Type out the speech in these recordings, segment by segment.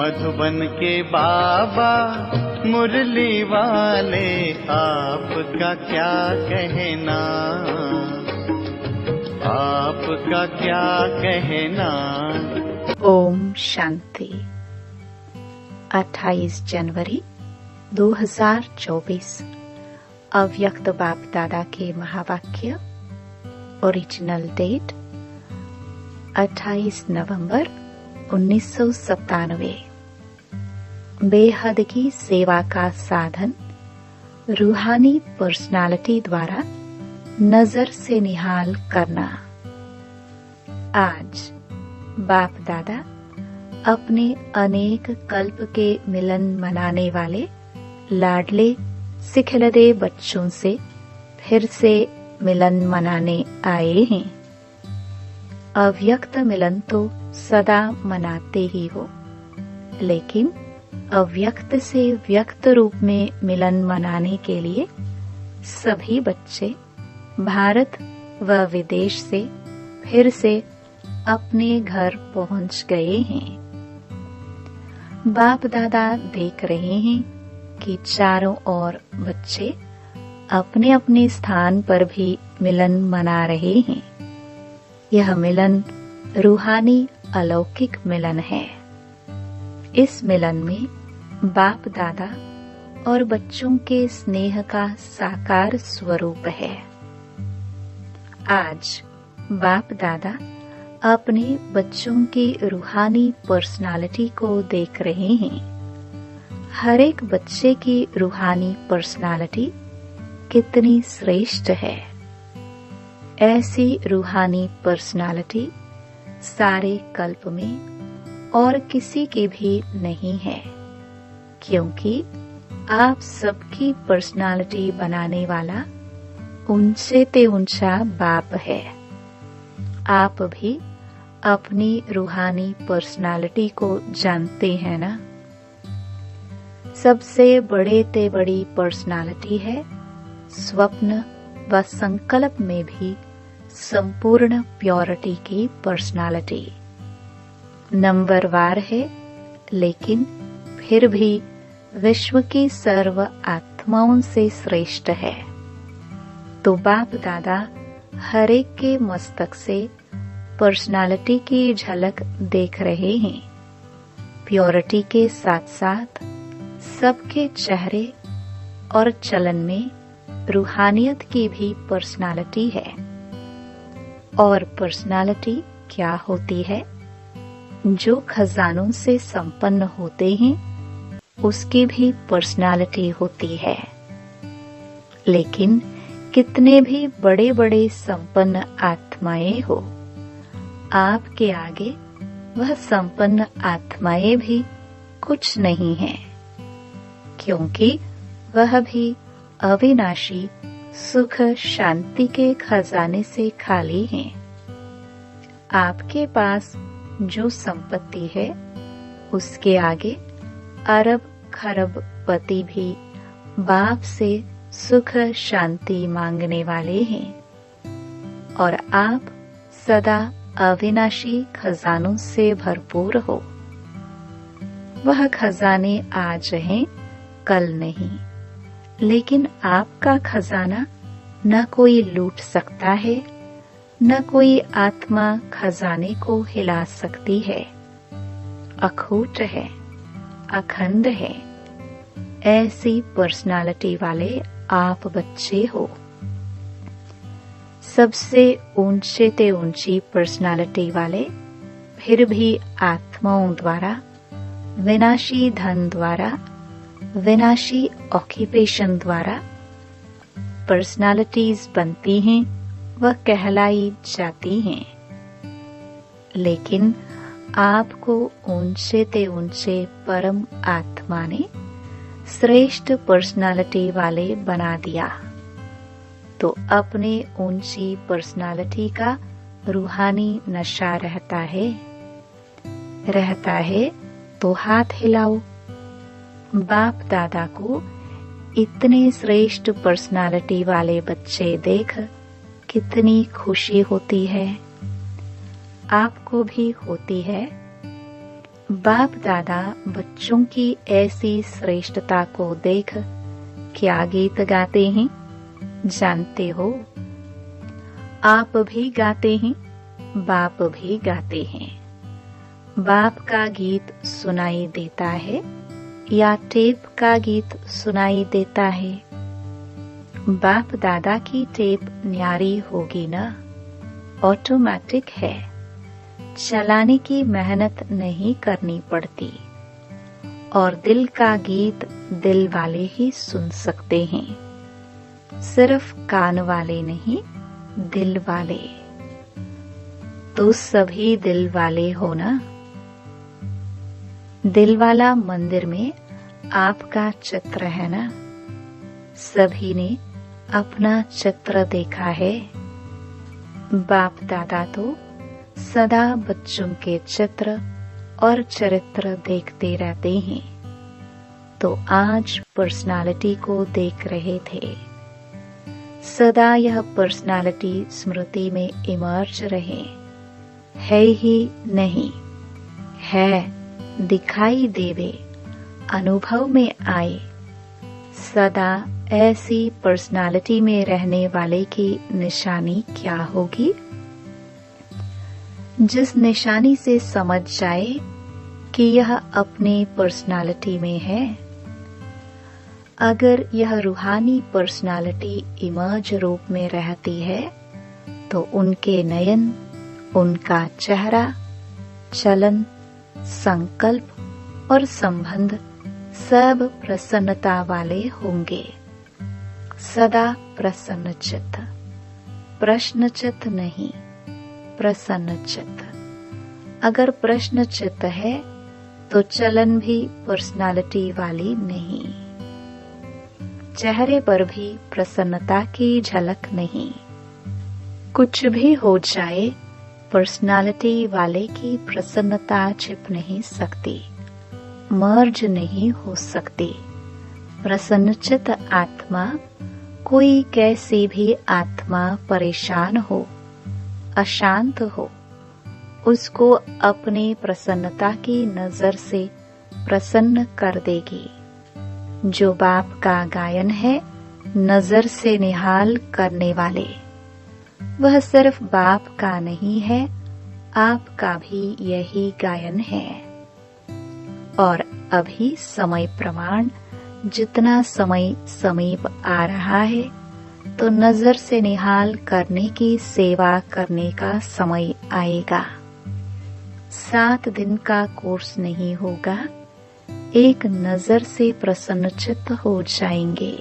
मधुबन के बाबा मुरली वाले, आपका क्या कहना, आपका क्या कहना। ओम शांति। 28 जनवरी 2024 अव्यक्त बाप दादा के महावाक्य। ओरिजिनल डेट 28 नवंबर 1997। बेहद की सेवा का साधन रूहानी पर्सनालिटी द्वारा नजर से निहाल करना। आज बाप दादा अपने अनेक कल्प के मिलन मनाने वाले लाडले सिखलदे बच्चों से फिर से मिलन मनाने आए हैं। अव्यक्त मिलन तो सदा मनाते ही हो, लेकिन अव्यक्त से व्यक्त रूप में मिलन मनाने के लिए सभी बच्चे भारत व विदेश से फिर से अपने घर पहुंच गए हैं। बाप दादा देख रहे हैं कि चारों ओर बच्चे अपने अपने स्थान पर भी मिलन मना रहे हैं। यह मिलन रूहानी अलौकिक मिलन है। इस मिलन में बाप दादा और बच्चों के स्नेह का साकार स्वरूप है। आज बाप दादा अपने बच्चों की रूहानी पर्सनालिटी को देख रहे हैं। हर एक बच्चे की रूहानी पर्सनालिटी कितनी श्रेष्ठ है। ऐसी रूहानी पर्सनालिटी सारे कल्प में और किसी की भी नहीं है, क्योंकि आप सबकी पर्सनालिटी बनाने वाला ऊंचे ते ऊंचा बाप है। आप भी अपनी रूहानी पर्सनालिटी को जानते हैं ना। सबसे बड़े ते बड़ी पर्सनालिटी है स्वप्न व संकल्प में भी संपूर्ण प्योरिटी की पर्सनालिटी। नंबरवार है, लेकिन फिर भी विश्व की सर्व आत्माओं से श्रेष्ठ है। तो बाप दादा हर एक के मस्तक से पर्सनालिटी की झलक देख रहे हैं। प्योरिटी के साथ साथ सबके चेहरे और चलन में रूहानियत की भी पर्सनालिटी है। और पर्सनालिटी क्या होती है? जो खजानों से संपन्न होते हैं उसकी भी पर्सनालिटी होती है। लेकिन कितने भी बड़े बड़े संपन्न आत्माएं हो, आपके आगे वह संपन्न आत्माएं भी कुछ नहीं है, क्योंकि वह भी अविनाशी सुख शांति के खजाने से खाली हैं। आपके पास जो संपत्ति है उसके आगे अरब खरब पति भी बाप से सुख शांति मांगने वाले हैं। और आप सदा अविनाशी खजानों से भरपूर हो। वह खजाने आज हैं, कल नहीं। लेकिन आपका खजाना न कोई लूट सकता है, न कोई आत्मा खजाने को हिला सकती है। अखूट है, अखंड है। ऐसी पर्सनालिटी वाले आप बच्चे हो। सबसे ऊंचे ते ऊंची पर्सनालिटी वाले फिर भी आत्माओं द्वारा, विनाशी धन द्वारा, विनाशी ऑक्यूपेशन द्वारा पर्सनालिटीज बनती हैं व कहलाई जाती हैं। लेकिन आपको ऊंचे ते ऊंचे परम आत्मा ने श्रेष्ठ पर्सनालिटी वाले बना दिया। तो अपने ऊंची पर्सनालिटी का रूहानी नशा रहता है तो हाथ हिलाओ। बाप दादा को इतने श्रेष्ठ पर्सनालिटी वाले बच्चे देख कितनी खुशी होती है। आपको भी होती है। बाप दादा बच्चों की ऐसी श्रेष्ठता को देख क्या गीत गाते हैं जानते हो? आप भी गाते हैं, बाप भी गाते हैं। बाप का गीत सुनाई देता है या टेप का गीत सुनाई देता है? बाप दादा की टेप न्यारी होगी ना, ऑटोमेटिक है, चलाने की मेहनत नहीं करनी पड़ती। और दिल का गीत दिल वाले ही सुन सकते हैं, सिर्फ कान वाले नहीं, दिल वाले। तो सभी दिल वाले हो ना? दिल वाला मंदिर में आपका चित्र है ना? सभी ने अपना चित्र देखा है। बाप दादा तो सदा बच्चों के चित्र और चरित्र देखते रहते हैं। तो आज पर्सनालिटी को देख रहे थे। सदा यह पर्सनालिटी स्मृति में इमर्ज रहे। है ही नहीं, है, दिखाई देवे, अनुभव में आए। सदा ऐसी पर्सनालिटी में रहने वाले की निशानी क्या होगी? जिस निशानी से समझ जाए कि यह अपने पर्सनालिटी में है। अगर यह रूहानी पर्सनालिटी इमर्ज रूप में रहती है तो उनके नयन, उनका चेहरा, चलन, संकल्प और संबंध सब प्रसन्नता वाले होंगे। सदा प्रसन्नचित्त, प्रश्नचित्त नहीं, प्रसन्नचित्त। अगर प्रश्नचित्त है तो चलन भी पर्सनालिटी वाली नहीं, चेहरे पर भी प्रसन्नता की झलक नहीं। कुछ भी हो जाए, पर्सनालिटी वाले की प्रसन्नता छिप नहीं सकती, मर्ज नहीं हो सकती। प्रसन्नचित्त आत्मा, कोई कैसी भी आत्मा परेशान हो, अशांत हो, उसको अपनी प्रसन्नता की नजर से प्रसन्न कर देगी। जो बाप का गायन है, नजर से निहाल करने वाले, वह सिर्फ बाप का नहीं है, आपका भी यही गायन है। और अभी समय प्रमाण जितना समय समीप आ रहा है तो नजर से निहाल करने की सेवा करने का समय आएगा। 7 दिन का कोर्स नहीं होगा, एक नजर से प्रसन्नचित्त हो जाएंगे।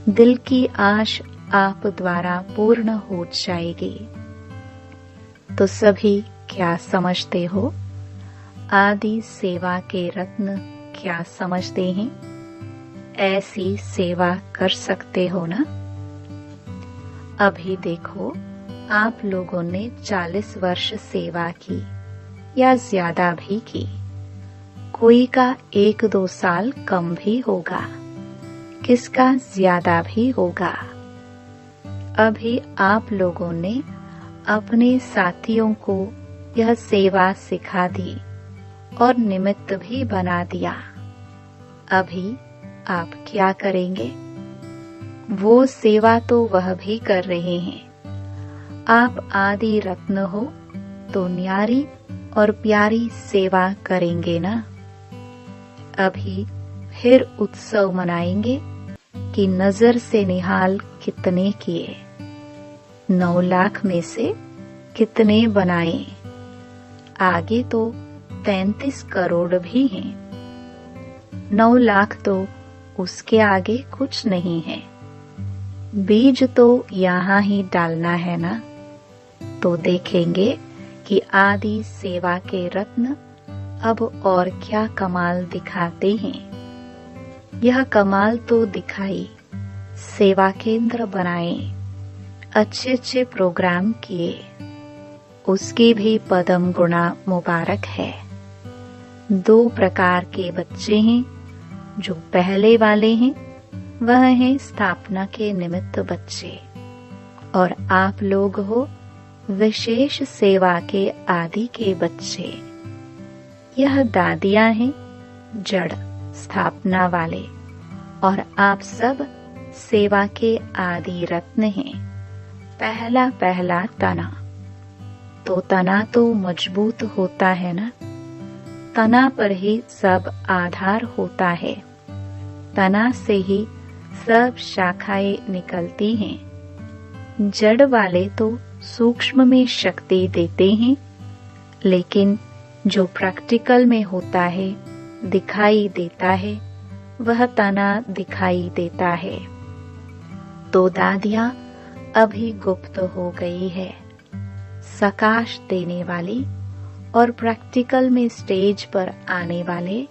दिल की आश आप द्वारा पूर्ण हो जाएगी। तो सभी क्या समझते हो? आदि सेवा के रत्न क्या समझते हैं? ऐसी सेवा कर सकते हो ना? अभी देखो, आप लोगों ने 40 वर्ष सेवा की या ज्यादा भी की। कोई का 1-2 साल कम भी होगा, किसका ज्यादा भी होगा। अभी आप लोगों ने अपने साथियों को यह सेवा सिखा दी और निमित्त भी बना दिया। अभी आप क्या करेंगे? वो सेवा तो वह भी कर रहे हैं। आप आदि रत्न हो तो न्यारी और प्यारी सेवा करेंगे ना? अभी फिर उत्सव मनाएंगे कि नजर से निहाल कितने किए, 9 लाख में से कितने बनाए। आगे तो 33 करोड़ भी हैं। 9 लाख तो उसके आगे कुछ नहीं है। बीज तो यहाँ ही डालना है ना? तो देखेंगे कि आदि सेवा के रत्न अब और क्या कमाल दिखाते हैं। यह कमाल तो दिखाई, सेवा केंद्र बनाए, अच्छे प्रोग्राम किए, उसकी भी पदम गुणा मुबारक है। 2 प्रकार के बच्चे हैं। जो पहले वाले हैं वह हैं स्थापना के निमित्त बच्चे, और आप लोग हो विशेष सेवा के आदि के बच्चे। यह दादियां हैं जड़ स्थापना वाले, और आप सब सेवा के आदि रत्न हैं। पहला पहला तना, तो तना तो मजबूत होता है ना। तना पर ही सब आधार होता है। तना से ही सब शाखाएं निकलती हैं। जड़ वाले तो सूक्ष्म में शक्ति देते हैं, लेकिन जो प्रैक्टिकल में होता है, दिखाई देता है, वह तना दिखाई देता है। तो दादियां अभी गुप्त हो गई है, सकाश देने वाली, और प्रैक्टिकल में स्टेज पर आने वाले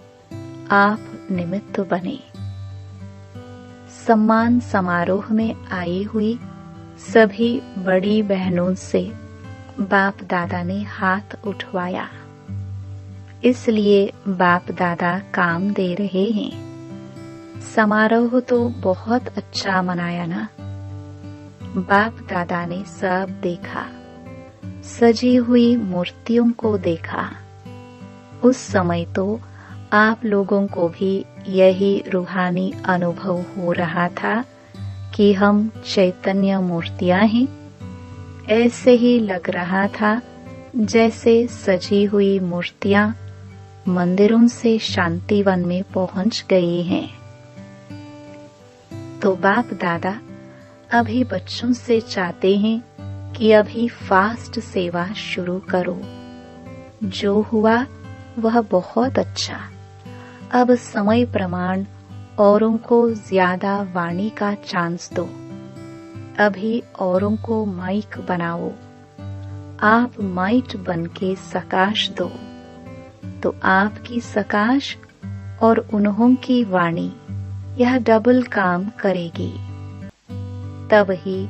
आप निमित्त बने। सम्मान समारोह में आई हुई सभी बड़ी बहनों से बाप दादा ने हाथ उठवाया, इसलिए बाप दादा काम दे रहे हैं। समारोह तो बहुत अच्छा मनाया ना। बाप दादा ने सब देखा, सजी हुई मूर्तियों को देखा। उस समय तो आप लोगों को भी यही रूहानी अनुभव हो रहा था कि हम चैतन्य मूर्तियां हैं। ऐसे ही लग रहा था जैसे सजी हुई मूर्तियां मंदिरों से शांतिवन में पहुंच गई हैं। तो बाप दादा अभी बच्चों से चाहते हैं कि अभी फास्ट सेवा शुरू करो। जो हुआ वह बहुत अच्छा। अब समय प्रमाण औरों को ज्यादा वाणी का चांस दो। अभी औरों को माइक बनाओ। आप माइट बनके सकाश दो, तो आपकी सकाश और उन्हों की वाणी यह डबल काम करेगी। तब ही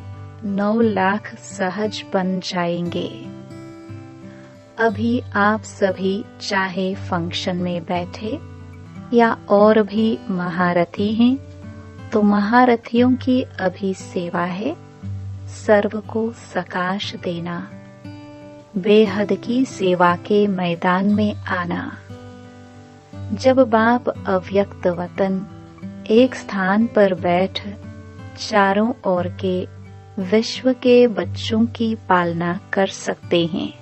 9 लाख सहज बन जाएंगे। अभी आप सभी चाहे फंक्शन में बैठे या और भी महारथी हैं, तो महारथियों की अभी सेवा है सर्व को सकाश देना, बेहद की सेवा के मैदान में आना। जब बाप अव्यक्त वतन एक स्थान पर बैठ चारों ओर के विश्व के बच्चों की पालना कर सकते हैं,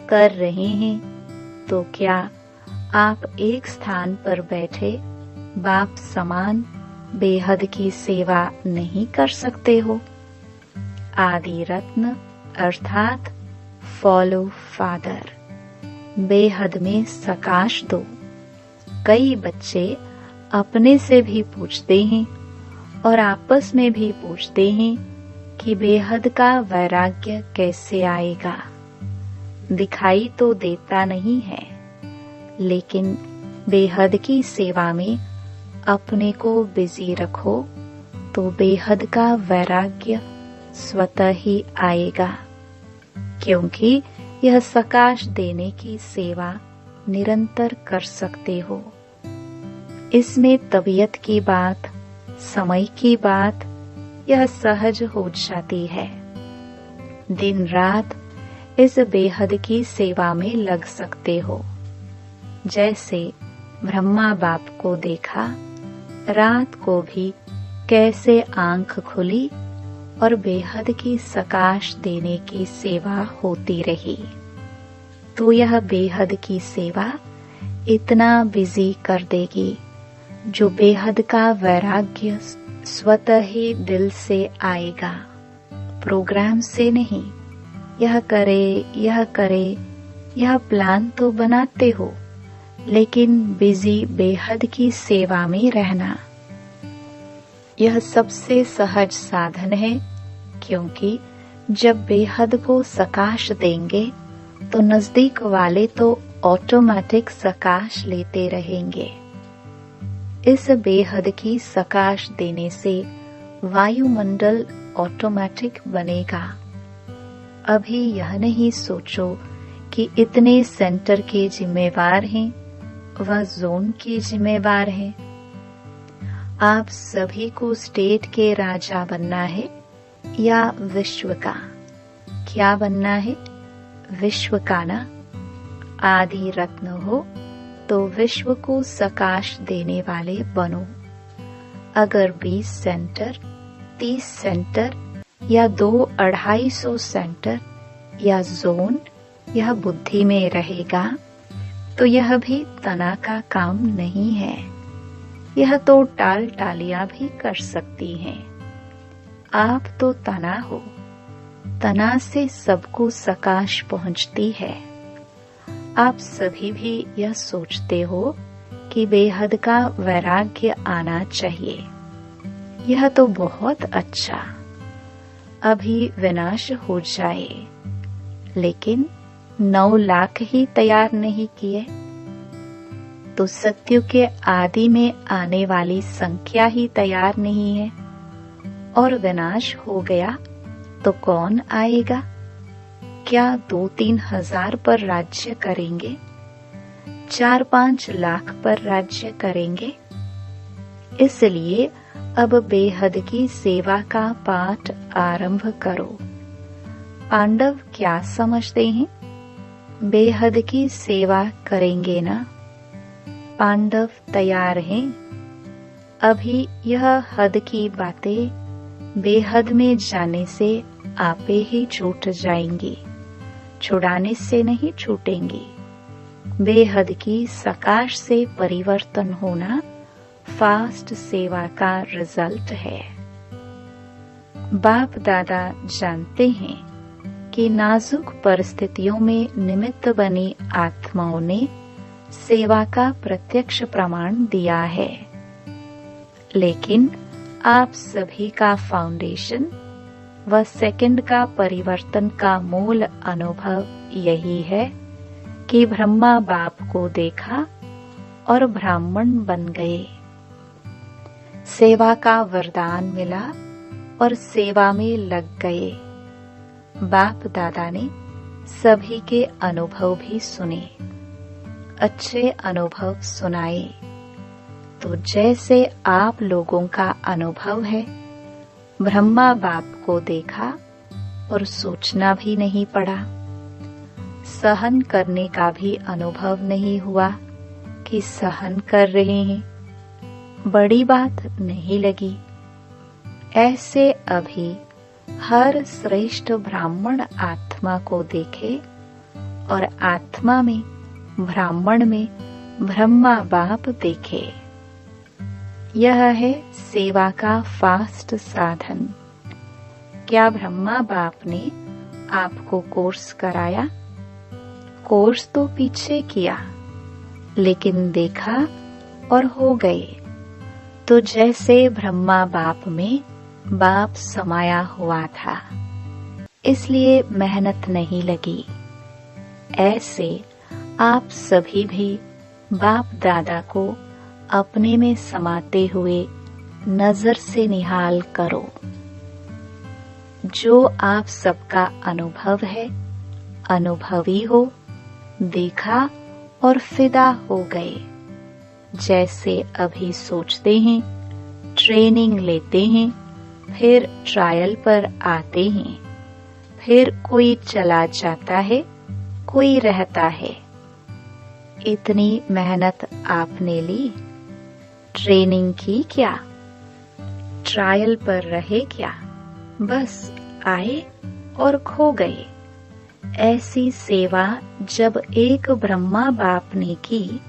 कर रहे हैं, तो क्या आप एक स्थान पर बैठे बाप समान बेहद की सेवा नहीं कर सकते हो? आदि रत्न अर्थात फॉलो फादर, बेहद में सकाश दो। कई बच्चे अपने से भी पूछते हैं और आपस में भी पूछते हैं कि बेहद का वैराग्य कैसे आएगा। दिखाई तो देता नहीं है, लेकिन बेहद की सेवा में अपने को बिजी रखो तो बेहद का वैराग्य स्वतः ही आएगा, क्योंकि यह सकाश देने की सेवा निरंतर कर सकते हो। इसमें तबीयत की बात, समय की बात यह सहज हो जाती है। दिन रात इस बेहद की सेवा में लग सकते हो। जैसे ब्रह्मा बाप को देखा, रात को भी कैसे आंख खुली और बेहद की सकाश देने की सेवा होती रही। तो यह बेहद की सेवा इतना बिजी कर देगी, जो बेहद का वैराग्य स्वतः ही दिल से आएगा, प्रोग्राम से नहीं। यह करे, यह करे, यह प्लान तो बनाते हो, लेकिन बिजी बेहद की सेवा में रहना यह सबसे सहज साधन है, क्योंकि जब बेहद को सकाश देंगे तो नजदीक वाले तो ऑटोमेटिक सकाश लेते रहेंगे। इस बेहद की सकाश देने से वायुमंडल ऑटोमेटिक बनेगा। अभी यह नहीं सोचो कि इतने सेंटर के जिम्मेवार हैं, वह जोन के जिम्मेवार हैं। आप सभी को स्टेट के राजा बनना है या विश्व का? क्या बनना है? विश्व का ना। आदि रत्न हो तो विश्व को सकाश देने वाले बनो। अगर 20 सेंटर, 30 सेंटर या 200-250 सेंटर या जोन यह बुद्धि में रहेगा तो यह भी तना का काम नहीं है। यह तो टाल टालियां भी कर सकती हैं। आप तो तना हो, तना से सबको सकाश पहुंचती है। आप सभी भी यह सोचते हो कि बेहद का वैराग्य आना चाहिए। यह तो बहुत अच्छा, अभी विनाश हो जाए, लेकिन 9 लाख ही तैयार नहीं किए तो सत्युग के आदि में आने वाली संख्या ही तैयार नहीं है, और विनाश हो गया तो कौन आएगा? क्या 2-3 हजार पर राज्य करेंगे? 4-5 लाख पर राज्य करेंगे? इसलिए अब बेहद की सेवा का पाठ आरंभ करो। पांडव क्या समझते हैं? बेहद की सेवा करेंगे ना? पांडव तैयार हैं। अभी यह हद की बातें बेहद में जाने से आपे ही छूट जाएंगी, छुड़ाने से नहीं छूटेंगी। बेहद की सकाश से परिवर्तन होना फास्ट सेवा का रिजल्ट है। बाप दादा जानते हैं कि नाजुक परिस्थितियों में निमित्त बनी आत्माओं ने सेवा का प्रत्यक्ष प्रमाण दिया है, लेकिन आप सभी का फाउंडेशन व सेकंड का परिवर्तन का मूल अनुभव यही है कि ब्रह्मा बाप को देखा और ब्राह्मण बन गए। सेवा का वरदान मिला और सेवा में लग गए। बाप दादा ने सभी के अनुभव भी सुने, अच्छे अनुभव सुनाए। तो जैसे आप लोगों का अनुभव है, ब्रह्मा बाप को देखा और सोचना भी नहीं पड़ा, सहन करने का भी अनुभव नहीं हुआ कि सहन कर रहे हैं, बड़ी बात नहीं लगी। ऐसे अभी हर श्रेष्ठ ब्राह्मण आत्मा को देखे और आत्मा में ब्राह्मण में ब्रह्मा बाप देखे। यह है सेवा का फास्ट साधन। क्या ब्रह्मा बाप ने आपको कोर्स कराया? कोर्स तो पीछे किया, लेकिन देखा और हो गए। तो जैसे ब्रह्मा बाप में बाप समाया हुआ था, इसलिए मेहनत नहीं लगी। ऐसे आप सभी भी बाप दादा को अपने में समाते हुए नजर से निहाल करो। जो आप सबका अनुभव है, अनुभवी हो, देखा और फिदा हो गए। जैसे अभी सोचते हैं, ट्रेनिंग लेते हैं, फिर ट्रायल पर आते हैं, फिर कोई चला जाता है, कोई रहता है। इतनी मेहनत आपने ली, ट्रेनिंग की क्या? ट्रायल पर रहे क्या? बस आए और खो गए। ऐसी सेवा जब एक ब्रह्मा बाप ने की,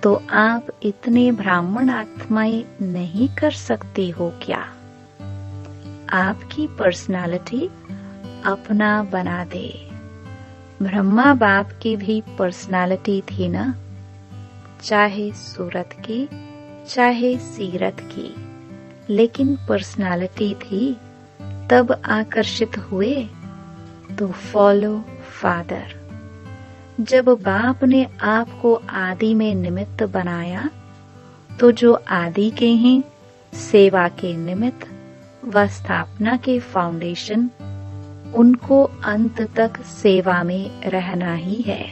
तो आप इतने ब्राह्मण आत्माएं नहीं कर सकती हो क्या? आपकी पर्सनालिटी अपना बना दे। ब्रह्मा बाप की भी पर्सनालिटी थी ना, चाहे सूरत की चाहे सीरत की, लेकिन पर्सनालिटी थी, तब आकर्षित हुए। तो फॉलो फादर। जब बाप ने आपको आदि में निमित्त बनाया, तो जो आदि के हैं, सेवा के निमित्त व स्थापना के फाउंडेशन, उनको अंत तक सेवा में रहना ही है।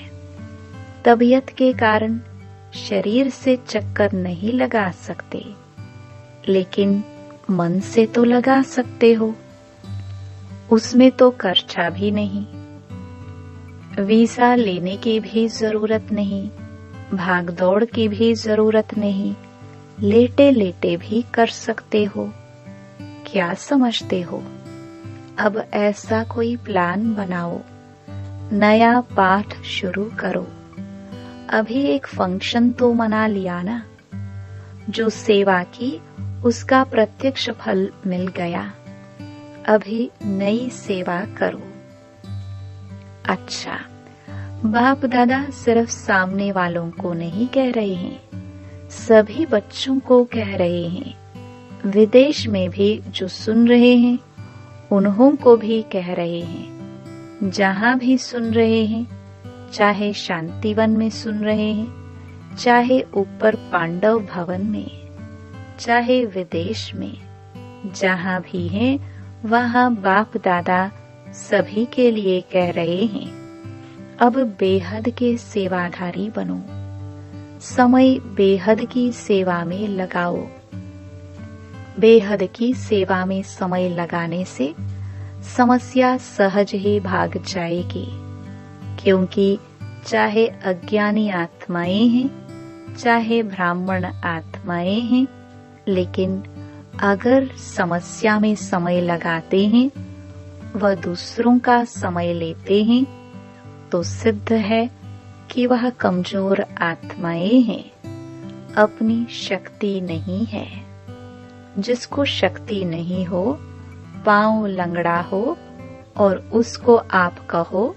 तबीयत के कारण शरीर से चक्कर नहीं लगा सकते, लेकिन मन से तो लगा सकते हो। उसमें तो खर्चा भी नहीं, वीजा लेने की भी जरूरत नहीं, भाग दौड़ की भी जरूरत नहीं, लेटे लेटे भी कर सकते हो। क्या समझते हो? अब ऐसा कोई प्लान बनाओ, नया पाठ शुरू करो। अभी एक फंक्शन तो मना लिया ना, जो सेवा की उसका प्रत्यक्ष फल मिल गया। अभी नई सेवा करो। अच्छा, बाप दादा सिर्फ सामने वालों को नहीं कह रहे हैं, सभी बच्चों को कह रहे हैं। विदेश में भी जो सुन रहे हैं उन्हों को भी कह रहे हैं। जहां भी सुन रहे हैं, चाहे शांतिवन में सुन रहे हैं, चाहे ऊपर पांडव भवन में, चाहे विदेश में, जहां भी हैं वहां बाप दादा सभी के लिए कह रहे हैं, अब बेहद के सेवाधारी बनो, समय बेहद की सेवा में लगाओ। बेहद की सेवा में समय लगाने से समस्या सहज ही भाग जाएगी, क्योंकि चाहे अज्ञानी आत्माएं हैं, चाहे ब्राह्मण आत्माएं हैं, लेकिन अगर समस्या में समय लगाते हैं, वह दूसरों का समय लेते हैं, तो सिद्ध है कि वह कमजोर आत्माएं हैं, अपनी शक्ति नहीं है। जिसको शक्ति नहीं हो, पांव लंगड़ा हो और उसको आप कहो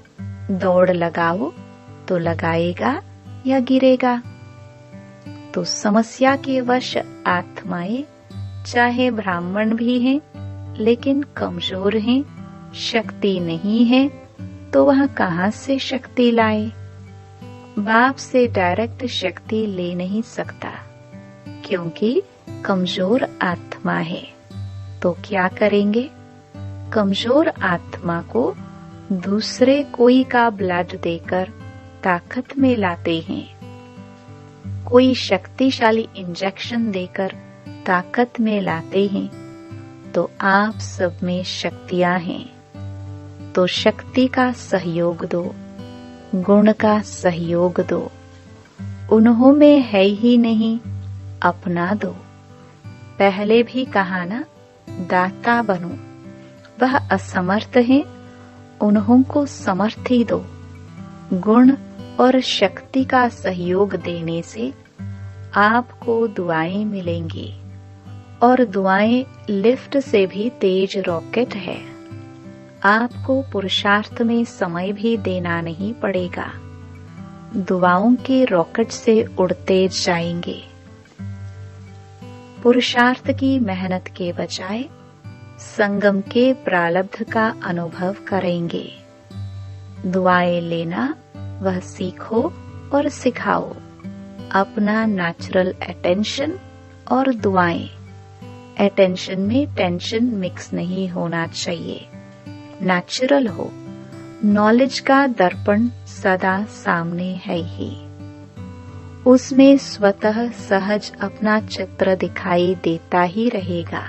दौड़ लगाओ, तो लगाएगा या गिरेगा? तो समस्या के वश आत्माएं चाहे ब्राह्मण भी हैं, लेकिन कमजोर हैं, शक्ति नहीं है, तो वह कहां से शक्ति लाए? बाप से डायरेक्ट शक्ति ले नहीं सकता, क्योंकि कमजोर आत्मा है। तो क्या करेंगे? कमजोर आत्मा को दूसरे कोई का ब्लड देकर ताकत में लाते हैं, कोई शक्तिशाली इंजेक्शन देकर ताकत में लाते हैं। तो आप सब में शक्तियां हैं, तो शक्ति का सहयोग दो, गुण का सहयोग दो। उन्हों में है ही नहीं, अपना दो। पहले भी कहा ना, दाता बनो। वह असमर्थ हैं, उन्हों को समर्थ ही दो। गुण और शक्ति का सहयोग देने से आपको दुआएं मिलेंगी, और दुआएं लिफ्ट से भी तेज रॉकेट है। आपको पुरुषार्थ में समय भी देना नहीं पड़ेगा, दुआओं के रॉकेट से उड़ते जाएंगे। पुरुषार्थ की मेहनत के बजाय संगम के प्रारब्ध का अनुभव करेंगे। दुआएं लेना वह सीखो और सिखाओ। अपना नेचुरल अटेंशन और दुआएं। अटेंशन में टेंशन मिक्स नहीं होना चाहिए, नेचुरल हो। नॉलेज का दर्पण सदा सामने है ही, उसमें स्वतः सहज अपना चित्र दिखाई देता ही रहेगा।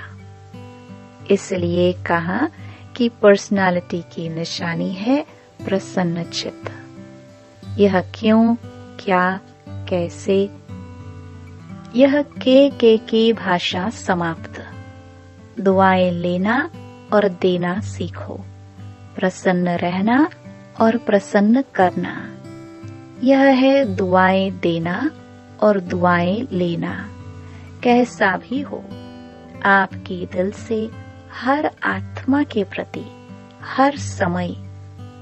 इसलिए कहा कि पर्सनालिटी की निशानी है प्रसन्न चित्त। यह क्यों, क्या, कैसे, यह के की भाषा समाप्त। दुआएं लेना और देना सीखो, प्रसन्न रहना और प्रसन्न करना। यह है दुआएं देना और दुआएं लेना। कैसा भी हो, आपके दिल से हर आत्मा के प्रति हर समय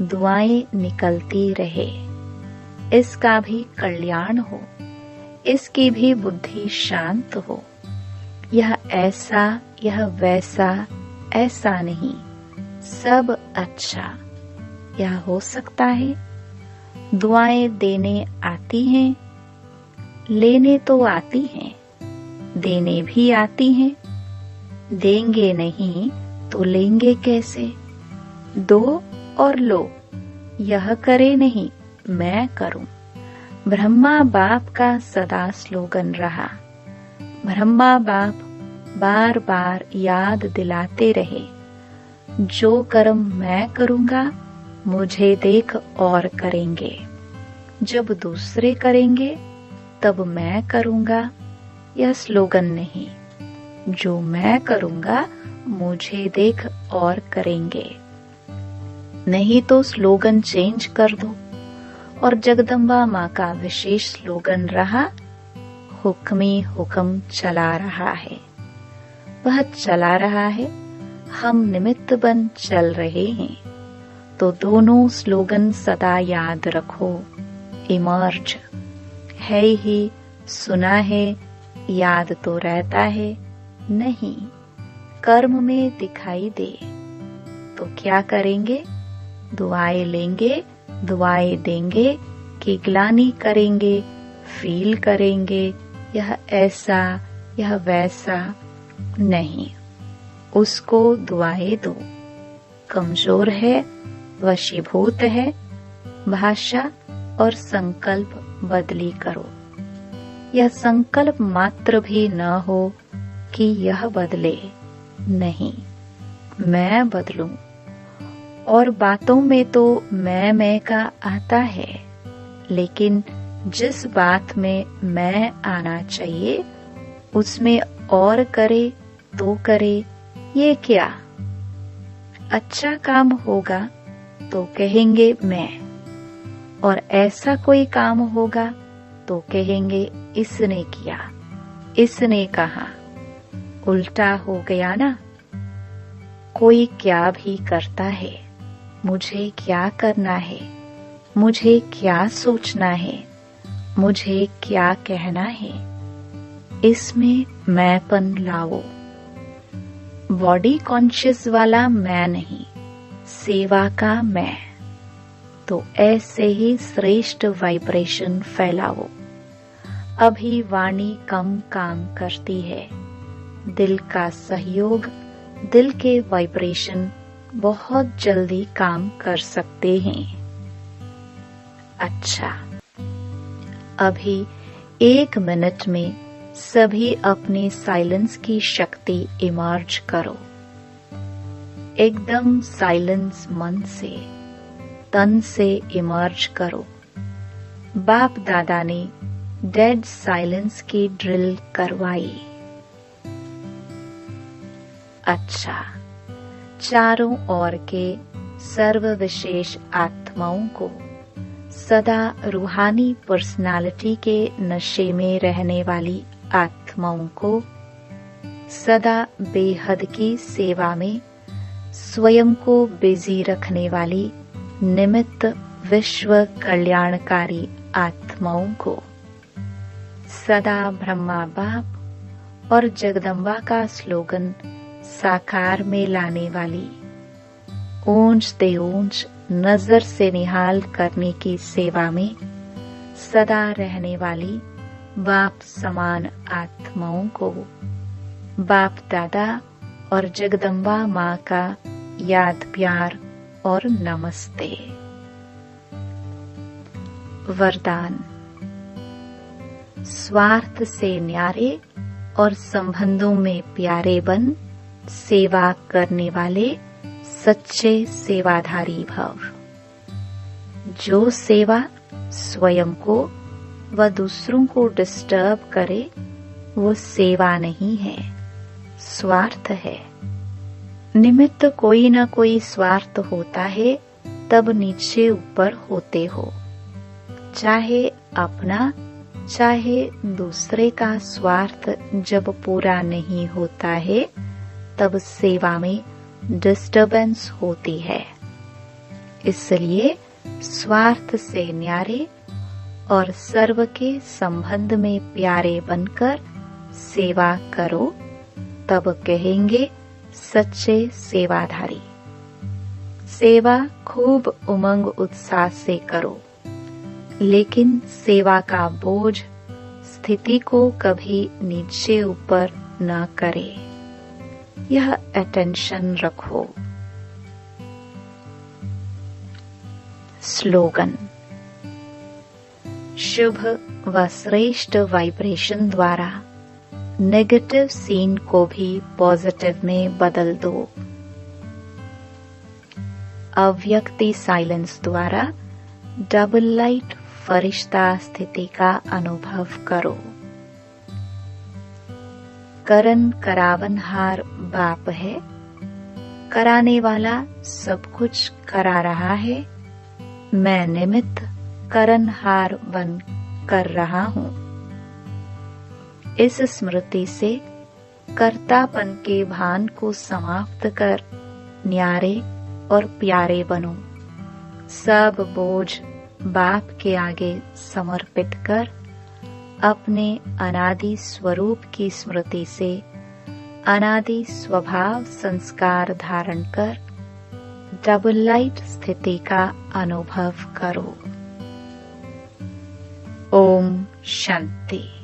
दुआएं निकलती रहे। इसका भी कल्याण हो, इसकी भी बुद्धि शांत हो। यह ऐसा, यह वैसा, ऐसा नहीं, सब अच्छा। यह हो सकता है। दुआएं देने आती हैं, लेने तो आती हैं, देने भी आती हैं। देंगे नहीं तो लेंगे कैसे? दो और लो। यह करे नहीं, मैं करूं। ब्रह्मा बाप का सदा स्लोगन रहा। ब्रह्मा बाप बार बार याद दिलाते रहे, जो कर्म मैं करूंगा मुझे देख और करेंगे। जब दूसरे करेंगे तब मैं करूंगा, यह स्लोगन नहीं। जो मैं करूंगा मुझे देख और करेंगे। नहीं तो स्लोगन चेंज कर दो। और जगदम्बा माँ का विशेष स्लोगन रहा, हुक्मी हुक्म चला रहा है। वह चला रहा है, हम निमित्त बन चल रहे हैं। तो दोनों स्लोगन सदा याद रखो। इमर्ज है ही, सुना है, याद तो रहता है, नहीं कर्म में दिखाई दे। तो क्या करेंगे? दुआएं लेंगे, दुआएं देंगे कि ग्लानि करेंगे, फील करेंगे यह ऐसा यह वैसा। नहीं, उसको दुआएं दो। कमजोर है, वशीभूत है, भाषा और संकल्प बदली करो। यह संकल्प मात्र भी न हो कि यह बदले। नहीं, मैं बदलूं। और बातों में तो मैं का आता है, लेकिन जिस बात में मैं आना चाहिए उसमें और करे तो करे, ये क्या? अच्छा काम होगा तो कहेंगे मैं, और ऐसा कोई काम होगा तो कहेंगे इसने किया, इसने कहा। उल्टा हो गया ना। कोई क्या भी करता है, मुझे क्या करना है, मुझे क्या सोचना है, मुझे क्या कहना है, इसमें मैंपन लाओ। बॉडी कॉन्शियस वाला मैं नहीं, सेवा का मैं। तो ऐसे ही श्रेष्ठ वाइब्रेशन फैलाओ। अभी वाणी कम काम करती है, दिल का सहयोग, दिल के वाइब्रेशन बहुत जल्दी काम कर सकते हैं। अच्छा, अभी 1 मिनट में सभी अपने साइलेंस की शक्ति इमर्ज करो। एकदम साइलेंस मन से, तन से इमर्ज करो। बाप दादा ने डेड साइलेंस की ड्रिल करवाई। अच्छा, चारों ओर के सर्व विशेष आत्माओं को, सदा रूहानी पर्सनालिटी के नशे में रहने वाली आत्माओं को, सदा बेहद की सेवा में स्वयं को बिजी रखने वाली निमित्त विश्व कल्याणकारी आत्माओं को, सदा ब्रह्मा बाप और जगदम्बा का स्लोगन साकार में लाने वाली, ऊंच ते ऊंच नजर से निहाल करने की सेवा में सदा रहने वाली बाप समान आत्माओं को, बाप दादा और जगदम्बा माँ का याद प्यार और नमस्ते। वरदान। स्वार्थ से न्यारे और संबंधों में प्यारे बन सेवा करने वाले सच्चे सेवाधारी भव। जो सेवा स्वयं को व दूसरों को डिस्टर्ब करे वो सेवा नहीं है, स्वार्थ है। निमित्त कोई न कोई स्वार्थ होता है, तब नीचे ऊपर होते हो। चाहे अपना चाहे दूसरे का स्वार्थ जब पूरा नहीं होता है, तब सेवा में डिस्टर्बेंस होती है। इसलिए स्वार्थ से न्यारे और सर्व के संबंध में प्यारे बनकर सेवा करो, तब कहेंगे सच्चे सेवाधारी। सेवा खूब उमंग उत्साह से करो, लेकिन सेवा का बोझ स्थिति को कभी नीचे ऊपर न करे। यह अटेंशन रखो। स्लोगन। शुभ व श्रेष्ठ वाइब्रेशन द्वारा नेगेटिव सीन को भी पॉजिटिव में बदल दो। अव्यक्ति साइलेंस द्वारा डबल लाइट फरिश्ता स्थिति का अनुभव करो। करन करावनहार बाप है, कराने वाला सब कुछ करा रहा है, मैं निमित्त करनहार बन कर रहा हूँ। इस स्मृति से कर्तापन के भान को समाप्त कर न्यारे और प्यारे बनो। सब बोझ बाप के आगे समर्पित कर अपने अनादि स्वरूप की स्मृति से अनादि स्वभाव संस्कार धारण कर डबल लाइट स्थिति का अनुभव करो। ओम शांति।